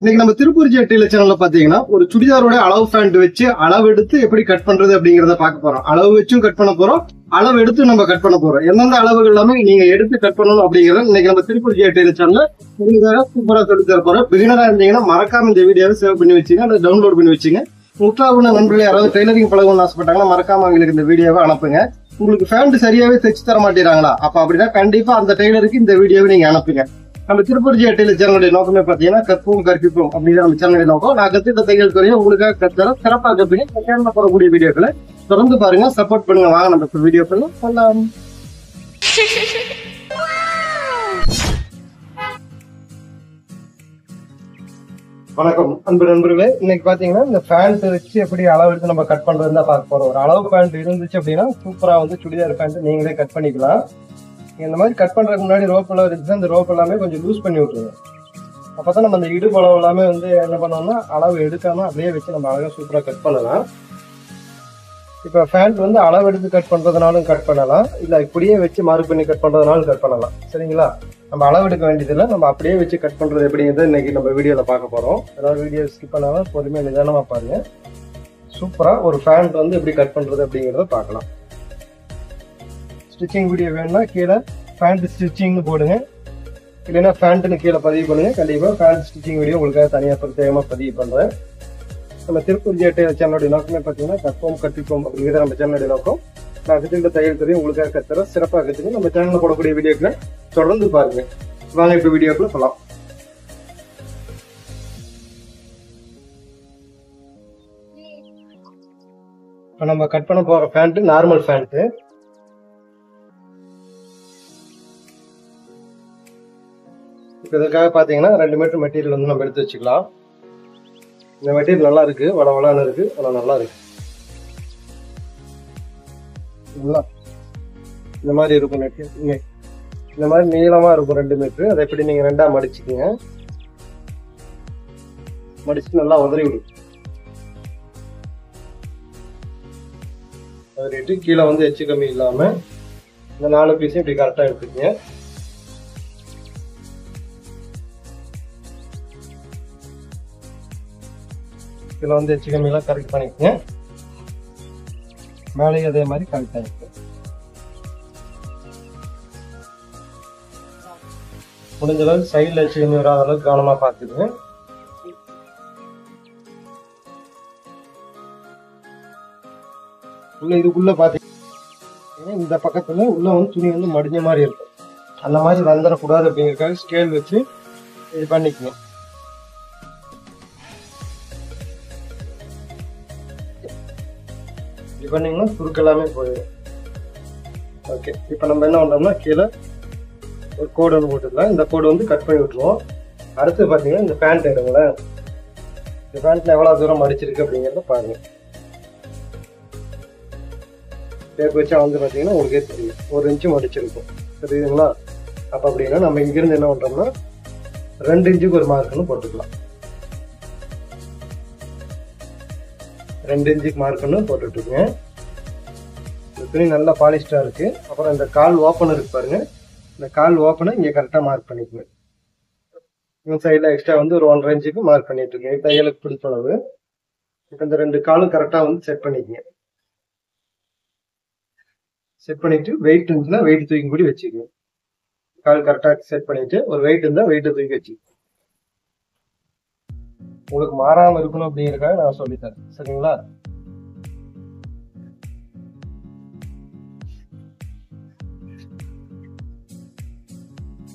இன்னைக்கு நம்ம திருப்பூர் ஜெட்டில சேனல்ல பாத்தீங்கன்னா ஒரு சுடிதாரோட அளவு பேண்ட் வச்சு அளவு எடுத்து எப்படி கட் பண்றது அப்படிங்கறத பார்க்க போறோம். அளவு வச்சும் கட் பண்ண போறோம், அளவு எடுத்து நம்ம கட் பண்ண போறோம். எந்தெந்த அளவுகள் எல்லாமே நீங்க எடுத்து கட் பண்ணணும் அப்படிங்கறத இன்னைக்கு நம்ம திருப்பூர் ஜெட்டில சேனல்ல உங்களுக்காக சூப்பரா சொல்லி தர போறோம். பிகினரா இருந்தீங்கன்னா மறக்காம இந்த வீடியோவை சேவ் பண்ணி வச்சுங்க, அதை டவுன்லோட் பண்ணி வச்சுங்க. முற்றாவுன நண்பர்களே யாராவது டெய்லரிங் பழகணும்னு ஆசைப்பட்டாங்கன்னா மறக்காம அவங்களுக்கு இந்த வீடியோவை அனுப்புங்க. உங்களுக்கு பேண்ட் சரியாவே தைச்சு தர மாட்டேறாங்களா, அப்ப அப்படின்னா கண்டிப்பா அந்த டெய்லருக்கு இந்த வீடியோவை நீங்க அனுப்புங்க. நம்ம திருப்பூர் ஜெட்டில சேனலுடைய நோக்கமே பாத்தீங்கன்னா கற்போம் கற்பிப்போம் அப்படிங்கிற நம்ம சேனலுடைய நோக்கம். நான் கத்துக்கிட்ட தையல் துறையை உங்களுக்காக கத்துற சிறப்பாக கற்பீங்க. சேனல்ல போடக்கூடிய வீடியோக்களை தொடர்ந்து பாருங்க, சப்போர்ட் பண்ணுங்க. வாங்க நம்ம வீடியோக்கள் பண்ணலாம். வணக்கம் அன்பு நண்பர்களே. இன்னைக்கு பாத்தீங்கன்னா இந்த பேண்ட் வச்சு எப்படி அளவு எடுத்து நம்ம கட் பண்றது தான் பார்க்க போறோம். ஒரு அளவு பேண்ட் இருந்துச்சு அப்படின்னா சூப்பரா வந்து சுடிதார் பேண்ட் நீங்களே கட் பண்ணிக்கலாம். இந்த மாதிரி கட் பண்றதுக்கு முன்னாடி ரோப் எல்லாம் இருந்துச்சு, அந்த ரோப் எல்லாமே கொஞ்சம் லூஸ் பண்ணி விட்டுருங்க. அப்பதான் நம்ம அந்த இடுப்பு அளவு எல்லாமே வந்து என்ன பண்ணோம்னா அளவு எடுக்காம அப்படியே வச்சு நம்ம அழகா சூப்பரா கட் பண்ணலாம். இப்ப பேண்ட் வந்து அளவு எடுத்து கட் பண்றதுனாலும் கட் பண்ணலாம், இல்ல இப்படியே வச்சு மார்க் பண்ணி கட் பண்றதுனாலும் கட் பண்ணலாம். சரிங்களா? நம்ம அளவு எடுக்க வேண்டியதில்லை, நம்ம அப்படியே வச்சு கட் பண்றது எப்படிங்கிறது இன்னைக்கு நம்ம வீடியோல பார்க்க போறோம். அதாவது வீடியோ ஸ்கிப் பண்ணாம பொறுமையா நிதானமா பாருங்க. சூப்பரா ஒரு பேண்ட் வந்து எப்படி கட் பண்றது அப்படிங்கிறத பார்க்கலாம். ஸ்டிச்சிங் வீடியோ வேணும்னா கீழே பேண்ட் ஸ்டிச்சிங்னு போடுங்க, இல்லைன்னா பேண்ட்னு கீழே பதிவு பண்ணுங்க. கண்டிப்பா பேண்ட் ஸ்டிச்சிங் வீடியோ உங்களுக்காக தனியாக பிரத்யேகமா பதிவு பண்றேன். நம்ம திருப்பூர் ஜெட்டில சேனலுடைய நோக்கமே பார்த்தீங்கன்னா கற்போம் கற்பிப்போம் அப்படிங்கிறது நம்ம சேனலுடைய நோக்கம். நான் கற்றுக்கிட்ட தையல் துறையும் உங்களுக்காக கத்துறேன், சிறப்பாக கற்றுக்க நம்ம சேனல்ல போடக்கூடிய வீடியோக்களை தொடர்ந்து பாருங்க. வாங்க இப்போ வீடியோக்குள்ள போகலாம். இப்போ நம்ம கட் பண்ண போற பேண்ட் நார்மல் பேண்ட். இதற்காக பாத்தீங்கன்னா 2 மீட்டர் மெட்டீரியல் வந்து நம்ம எடுத்து வச்சுக்கலாம். இந்த மெட்டீரியல் நல்லா இருக்கு, வளவளான்னு இருக்கு, ஆனால் நல்லா இருக்கு. இந்த மாதிரி இருக்கும் மெட்டீரியல், இந்த மாதிரி நீளமா இருக்கும் 2 மீட்டர். அதை எப்படி நீங்க 2ஆ மடிச்சுக்கீங்க, மடிச்சு நல்லா உதறி விடும். உதறிட்டு கீழே வந்து எச்சு கம்மி இல்லாம இந்த 4 பீஸையும் இப்படி கரெக்டா எடுத்துக்கீங்க. இதில் வந்து எச்சு கம்மியெல்லாம் கரெக்ட் பண்ணிக்கோங்க. மேலேயும் அதே மாதிரி கரெக்ட் ஆகிருக்கு. முடிஞ்ச அளவுக்கு சைடில் எச்சு கம்மி வராத அளவுக்கு கவனமாக பார்த்துக்குங்க. இதுக்குள்ள பார்த்தீங்கன்னா இந்த பக்கத்துல உள்ள வந்து துணி வந்து மடிஞ்ச மாதிரி இருக்கும். அந்த மாதிரி வந்துடக்கூடாது அப்படிங்கிறதுக்காக ஸ்கேல் வச்சு இது பண்ணிக்கோங்க. பண்ணீங்கன்னா சுருக்கு எல்லாமே போயிடும். ஓகே, இப்போ நம்ம என்ன பண்றோம்னா கீழே ஒரு கோடு ஒன்று போட்டுக்கலாம். இந்த கோடு வந்து கட் பண்ணி விட்டுருவோம். அடுத்து பார்த்தீங்கன்னா இந்த பேண்ட் எடுங்களேன். இந்த பேண்ட்ல எவ்வளோ தூரம் மடிச்சிருக்கு அப்படிங்கிறத பாருங்க. டேப் வச்சா வந்து பார்த்தீங்கன்னா உங்களுக்கே தெரியும் 1 இன்ச்சு மடிச்சிருக்கும். தெரியுதுங்களா? அப்போ அப்படின்னா நம்ம இங்கிருந்து என்ன பண்றோம்னா 2 இன்ச்சுக்கு ஒரு மார்க்குன்னு போட்டுக்கலாம். 2 இன்ச்சுக்கு மார்க்குன்னு போட்டுட்டு இருக்கேன். இந்த துணி நல்லா பாலிஸ்டா இருக்கு. அப்புறம் இந்த கால் ஓப்பன் இருக்கு பாருங்க, இந்த கால் ஓப்பனை இங்க கரெக்டா மார்க் பண்ணிக்கோங்க. இந்த சைட்ல எக்ஸ்ட்ரா வந்து ஒரு 1.5 இன்ச்சுக்கு மார்க் பண்ணிட்டு இருக்கேன். தையலுக்கு பிடிச்ச அளவு. இப்போ இந்த 2 காலும் கரெக்டா வந்து செட் பண்ணிக்கங்க. செட் பண்ணிட்டு வெயிட் இருந்துச்சுன்னா வெயிட் தூக்கி கூடி வச்சுக்கோங்க. கால் கரெக்டா செட் பண்ணிட்டு ஒரு வெயிட் இருந்தா வெயிட்டை தூக்கி வச்சு உங்களுக்கு மாறாம இருக்கணும் அப்படிங்கிறதுக்காக நான் சொல்லித்தரேன். சரிங்களா?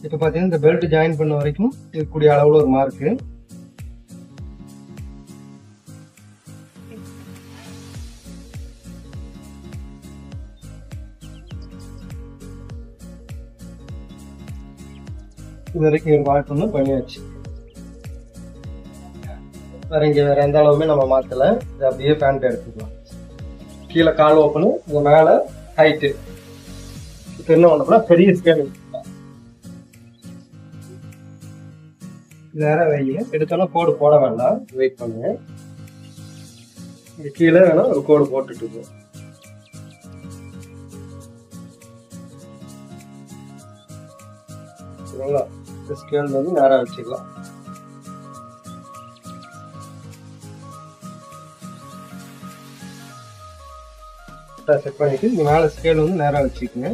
இப்ப பாத்தீங்கன்னா இந்த பெல்ட் ஜாயின் பண்ண வரைக்கும் இருக்கக்கூடிய அளவுல ஒரு மார்க்கு. இது வரைக்கும் ஒரு மார்க் ஒன்று பண்ணியாச்சு. வேற எந்த அளவுமே நம்ம மாத்தல. இது அப்படியே பேண்ட் எடுத்துக்கலாம். கீழே கால் ஓப்பனு, இது மேல ஹைட்டு. இப்போ என்ன பண்ணோம்னா பெரிய ஸ்கேல் நேரம் வைங்க. எடுத்தாலும் கோடு போட வேண்டாம், வெயிட் பண்ணுங்க. இங்க கீழே வேணா ஒரு கோடு போட்டுட்டு இருக்கோம். சரிங்களா? ஸ்கேல் வந்து நேரம் வச்சுக்கலாம். கரெக்டாக செட் பண்ணிட்டு இங்கே மேலே ஸ்கேல் வந்து நேராக வச்சுக்கோங்க.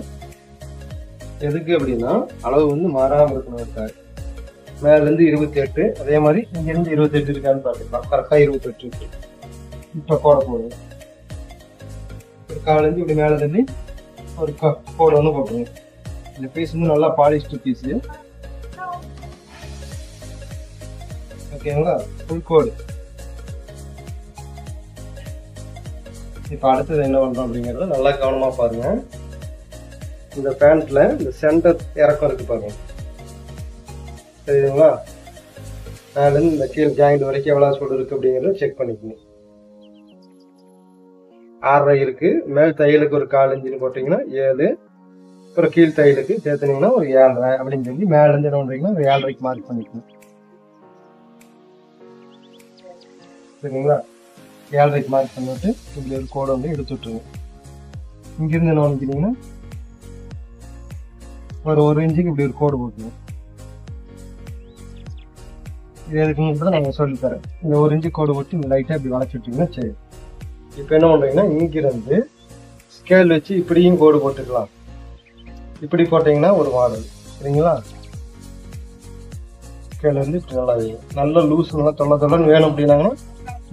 எதுக்கு அப்படின்னா அளவு வந்து மாறாமல் இருக்கணும். மேலேருந்து 28, அதே மாதிரி இங்கேருந்து 28 இருக்கான்னு பார்த்துக்கலாம். கரெக்டாக 28 இருக்கு. இப்போ கோடை போடுங்க. ஒரு காலேருந்து இப்படி மேலே தள்ளி ஒரு கோடை வந்து போட்டுருங்க. இந்த பீஸ் வந்து நல்லா பாலிஸ்டு பீஸு. ஓகேங்களா? ஃபுல் கோடு. இப்போ அடுத்தது என்ன பண்ணுறோம் அப்படிங்கிறத நல்லா கவனமாக பாருங்க. இந்த பேண்ட்ல இந்த சென்டர் இறக்கம் இருக்கு பாருங்க, தெரியுதுங்களா? மேலேருந்து இந்த கீழ் ஜாயிண்ட் வரைக்கும் எவ்வளோ சூடு இருக்கு அப்படிங்கிறத செக் பண்ணிக்கணும். 6.5 இருக்கு. மேல் தையலுக்கு ஒரு 4 இன்ச்சுன்னு போட்டிங்கன்னா 7, அப்புறம் கீழ் தையலுக்கு சேர்த்துனீங்கன்னா ஒரு 7.5 அப்படின்னு சொல்லி மேலேருந்து என்ன பண்ணுறீங்கன்னா ஒரு 7.5க்கு மார்க் பண்ணிக்கணும். சரிங்களா? 7.5க்கு மார்க் பண்ணிட்டு இப்படி ஒரு கோடை வந்து எடுத்து விட்டுருங்க. இங்கிருந்து என்ன பண்ணிக்கிறீங்கன்னா ஒரு 1 இன்ச்சுக்கு இப்படி ஒரு கோடு போட்டுருங்க. இது எதுக்குன்னு நாங்கள் சொல்லித்தரேன். இந்த 1 இன்ச்சு கோடு போட்டு இந்த லைட்டாக இப்படி வளைச்சி விட்டீங்கன்னா சரி. இப்போ என்ன பண்ணுறீங்கன்னா இங்கிருந்து ஸ்கேல் வச்சு இப்படியும் கோடு போட்டுக்கலாம். இப்படி போட்டிங்கன்னா ஒரு மாடல். சரிங்களா? ஸ்கேல் வந்து இப்படி நல்லா வைங்க. நல்ல லூஸ் நல்லா தொல்லன்னு வேணும் அப்படின்னாங்கன்னா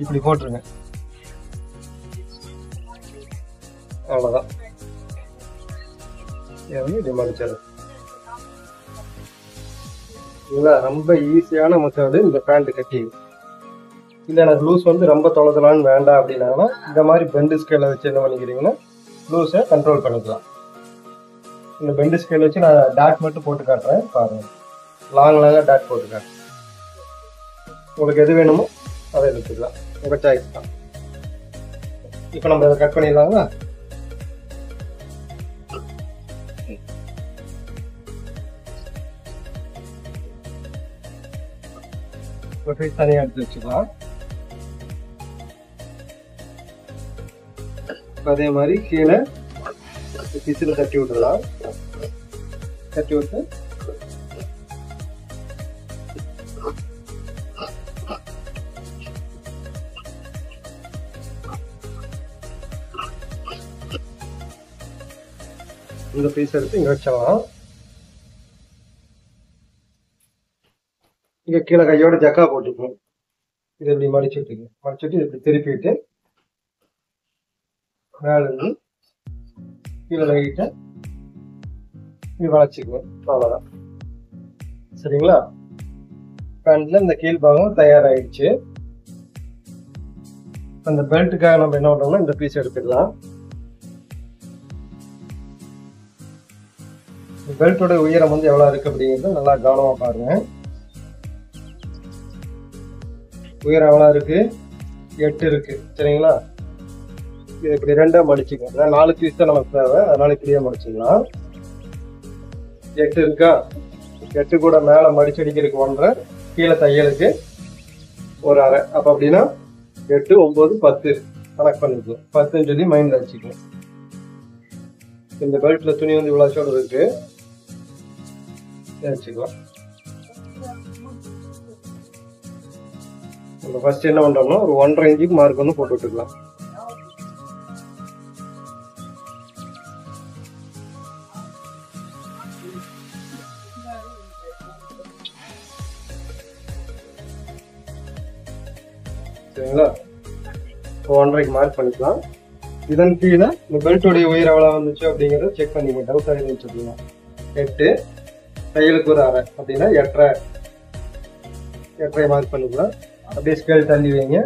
இப்படி போட்டுருங்க. அவ்வளோதான். இப்படி மடிச்சாரு. இல்லை, ரொம்ப ஈஸியான மெத்தடு இந்த பேண்ட் கட்டி. இல்லை எனக்கு லூஸ் வந்து ரொம்ப தொலைதலான்னு வேண்டாம் அப்படின்னாங்கன்னா இந்த மாதிரி பெண்டு ஸ்கேலை வச்சு என்ன பண்ணிக்கிறீங்கன்னா லூஸை கண்ட்ரோல் பண்ணிக்கலாம். இந்த பெண்டு ஸ்கேல் வச்சு நான் டாட் மட்டும் போட்டு காட்டுறேன் பாருங்க. லாங்காக டாட் போட்டு காட்டுறேன். உங்களுக்கு எது வேணுமோ அதை எடுத்துக்கலாம். உங்கள் சாய்ஸ் தான். இப்போ நம்ம இதை கட் பண்ணிடலாங்களா? தனியாக எடுத்து வச்சுக்கலாம். அதே மாதிரி கீழே பிசில் தட்டி விட்டுலாம். தட்டி விட்டு இந்த பீஸ் எடுத்து இங்க வச்சிடலாம். இங்க கீழே கையோட ஜக்கா போட்டுக்கணும். இது இப்படி மடிச்சுட்டு இப்படி திருப்பிட்டு மேல இருந்து கீழே லைட்டா இப்படி வளைச்சிக்குவோம். அவ்வளவுதான். சரிங்களா? பேண்ட்ல இந்த கீழ் பாகம் தயாராகிடுச்சு. அந்த பெல்ட்டுக்காக நம்ம என்ன பண்றோம்னா இந்த பீஸ் எடுத்துக்கலாம். பெல்ட்டோட உயரம் வந்து எவ்வளவு இருக்கு அப்படிங்கிறது நல்லா கவனமா பாருங்க. உயரம் எவ்வளவு இருக்கு? 8 இருக்கு. சரிங்களா? இது இப்படி 2 மடிச்சுக்கலாம். 4 பீஸ் தான் நமக்கு தேவை, அதனால இப்படியே மடிச்சுக்கலாம். 8 இருக்கா? 8 கூட மேல மடிச்சடிக்கிறதுக்கு 1.5, கீழே தையலுக்கு ஒரு 1/2. அப்ப அப்படின்னா 8, 9, 10 கனெக்ட் பண்ணிக்கலாம். 10ன்னு சொல்லி மைண்ட்ல வச்சுக்கலாம். இந்த பெல்ட்ல துணி வந்து இவ்வளவு சோடு இருக்கு வச்சுக்கலாம். ஃபர்ஸ்ட் என்ன பண்றோம்னா ஒரு 1.5 இன்ச்சுக்கு மார்க் வந்து போட்டு விட்டுக்கலாம். சரிங்களா? 1.5க்கு மார்க் பண்ணிக்கலாம். இதன் கீழே இந்த பெல்ட்டோடைய உயரம் எவ்வளவு வந்துச்சு அப்படிங்கறத செக் பண்ணிக்கலாம். டவுட் ஆகி வச்சுக்கலாம். 8, தையலுக்கு ஒரு 1/2 அப்படின்னா 8.5 மார்க் பண்ணிக்கலாம். அப்படியே ஸ்கேல் தள்ளி வைங்க.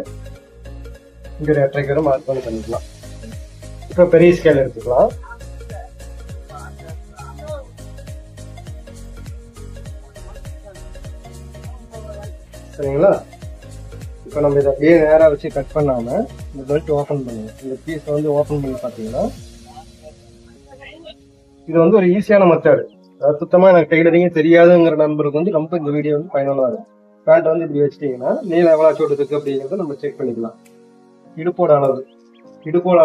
இங்க ஒரு 8.5 மார்க் பண்ணிக்கலாம். இப்போ பெரிய ஸ்கேல் எடுத்துக்கலாம். சரிங்களா? இப்போ நம்ம இதை அப்படியே நேராக வச்சு கட் பண்ணாம இந்த பெல்ட் ஓப்பன் பண்ணுங்க. இந்த பீஸ் வந்து ஓப்பன் பண்ணி பார்த்தீங்கன்னா இது வந்து ஒரு ஈஸியான மெத்தட். சுத்தமாக எனக்கு டெய்லரிங்கே தெரியாதுங்கிற நண்பருக்கு வந்து ரொம்ப இந்த வீடியோ வந்து பயனுள்ளதாக இருக்கும். பேண்ட் வந்து இப்படி வச்சிட்டிங்கன்னா நீளம் எவ்வளோ சோடு இருக்கு அப்படிங்கிறத நம்ம செக் பண்ணிக்கலாம். இடுப்போட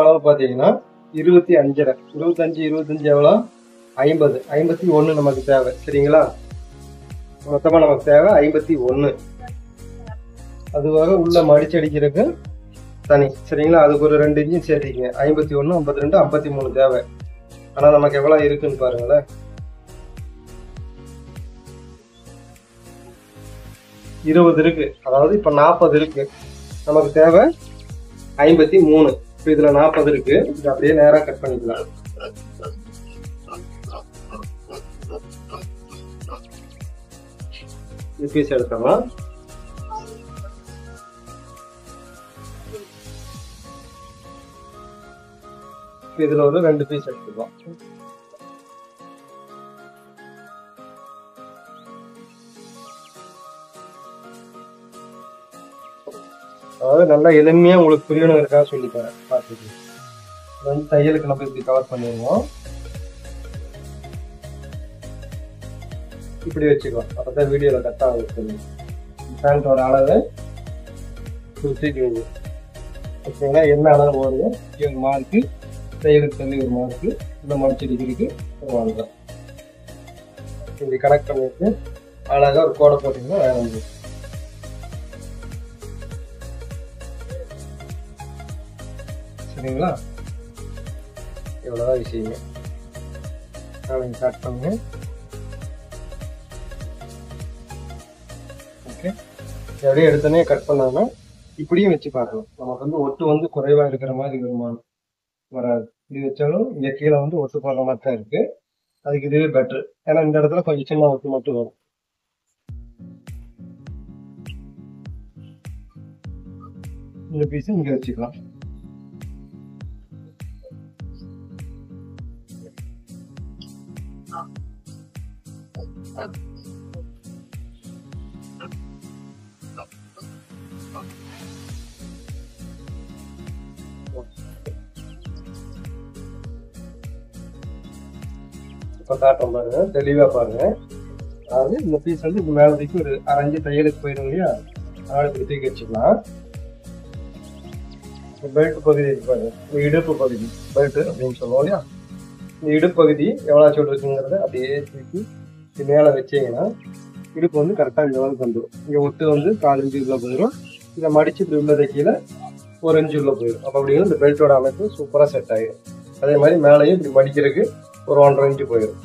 அளவு பார்த்தீங்கன்னா 25.5. 25 எவ்வளோ? 50. 51 நமக்கு தேவை. சரிங்களா? மொத்தமாக நமக்கு தேவை 51. அதுவாக உள்ள மடிச்சடிக்கிறதுக்கு தனி. சரிங்களா? அதுக்கு ஒரு 2 இன்ச்சும் சேர்த்திக்கங்க. 51, 52, 53 தேவை. ஆனா நமக்கு எவ்வளவு இருக்குன்னு பாருங்களேன். 20 இருக்கு. அதாவது இப்ப 40 இருக்கு. நமக்கு தேவை 53. இப்ப இதுல 40 இருக்கு. இது அப்படியே நேரா கட் பண்ணிக்கலாம். பீஸ் எடுத்துடலாம். இதுல ஒரு 2 பீஸ் எடுத்துக்கலாம். அதாவது நல்லா எளிமையா உங்களுக்கு புரியணுங்கிறதுக்காக சொல்லித்தரேன். பார்த்துட்டு வந்து தையலுக்கு நம்ம இப்படி கவர் பண்ணிடுவோம். இப்படி வச்சுக்கலாம். அப்பதான் வீடியோல கரெக்டா ஆகுது. பேண்டோட அளவு குறிச்சிட்டு ஓகேங்களா? என்ன அளவு வருது ஒரு மார்க்கு, தையலுக்கு தள்ளி ஒரு மார்க்கு, இந்த மடிச்சிருக்கு ஒரு மார்க்கு. இப்படி கனெக்ட் பண்ணிட்டு அழகா ஒரு கோடை போட்டீங்கன்னா வேற வந்து சரிங்களா? இவ்வளவுதான் விஷயமே. நீங்க கட் பண்ணுங்க. ஓகே, அப்படியே எடுத்தோடனே கட் பண்ணாம இப்படியும் வச்சு பார்க்கலாம். நமக்கு வந்து ஒட்டு வந்து குறைவா இருக்கிற மாதிரி வருமானம் வராது. இப்படி வச்சாலும் இங்க கீழே வந்து ஒட்டு போடுற மாதிரி தான் இருக்கு. அதுக்கு இதுவே பெட்டர். ஏன்னா இந்த இடத்துல கொஞ்சம் சின்ன ஒட்டு மட்டும் வரும். இந்த பீஸ் இங்க வச்சுக்கலாம். இப்ப காட்டுறோம் பாருங்க, தெளிவா பாருங்க. அதாவது இந்த பீஸ் வந்து இது மேல தூக்கி ஒரு அரைஞ்சு தையலுக்கு போயிடும் இல்லையா? அதனால இப்படி தூக்கி வச்சுக்கலாம். பெல்ட் பகுதி இருக்கு பாருங்க, இடுப்பு பகுதி பெல்ட் அப்படின்னு சொல்லுவோம் இல்லையா? இந்த இடுப்பு பகுதி எவ்வளவு சோடு இருக்குங்கிறத அப்படியே தூக்கி இது மேல வச்சீங்கன்னா இடுப்பு வந்து கரெக்டா இந்த அளவுக்கு வந்துடும். இங்க ஒட்டு வந்து 4 இன்ச்சு உள்ள போயிடும். இதை மடிச்சு இப்படி உள்ளதை கீழே 1 இன்ச்சு உள்ள போயிடும். அப்ப அப்படின்னா இந்த பெல்ட்டோட அமைப்பு சூப்பரா செட் ஆகிடும். அதே மாதிரி மேலையும் இப்படி மடிக்கிறதுக்கு ஒரு 1.5 இன்ச்சு போயிடும்.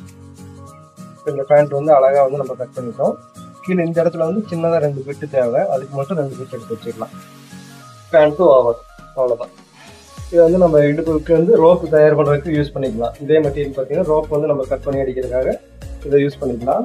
இந்த பேண்ட் வந்து அழகா வந்து நம்ம கட் பண்ணிட்டோம். கீழே இந்த இடத்துல வந்து சின்னதா 2 பிட்டு தேவை. அதுக்கு மட்டும் 2 பிட் எடுத்து வச்சுக்கலாம். பேண்ட்டும் ஓவர், அவ்வளவுதான். இது வந்து நம்ம இடுப்புக்கு வந்து ரோப் தயார் பண்றதுக்கு யூஸ் பண்ணிக்கலாம். இதே மெட்டீரியல் பார்த்தீங்கன்னா ரோப் வந்து நம்ம கட் பண்ணி அடிக்கிறதுக்காக இதை யூஸ் பண்ணிக்கலாம்.